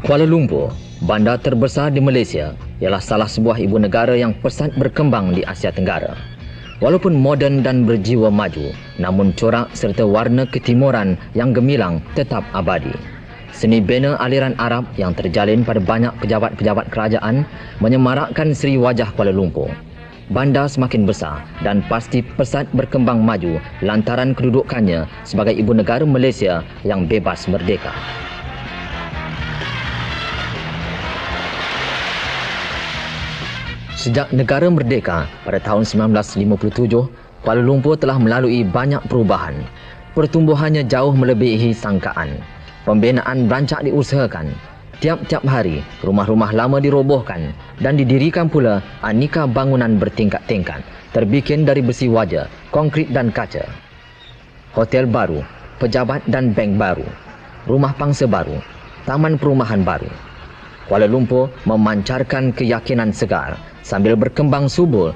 Kuala Lumpur, bandar terbesar di Malaysia, ialah salah sebuah ibu negara yang pesat berkembang di Asia Tenggara. Walaupun moden dan berjiwa maju, namun corak serta warna ketimuran yang gemilang tetap abadi. Seni bina aliran Arab yang terjalin pada banyak pejabat-pejabat kerajaan menyemarakkan seri wajah Kuala Lumpur. Bandar semakin besar dan pasti pesat berkembang maju lantaran kedudukannya sebagai ibu negara Malaysia yang bebas merdeka. Sejak negara merdeka pada tahun 1957, Kuala Lumpur telah melalui banyak perubahan. Pertumbuhannya jauh melebihi sangkaan. Pembinaan rancak diusahakan. Tiap-tiap hari, rumah-rumah lama dirobohkan dan didirikan pula aneka bangunan bertingkat-tingkat, terbikin dari besi waja, konkrit dan kaca. Hotel baru, pejabat dan bank baru, rumah pangsa baru, taman perumahan baru. Kuala Lumpur memancarkan keyakinan segar sambil berkembang subur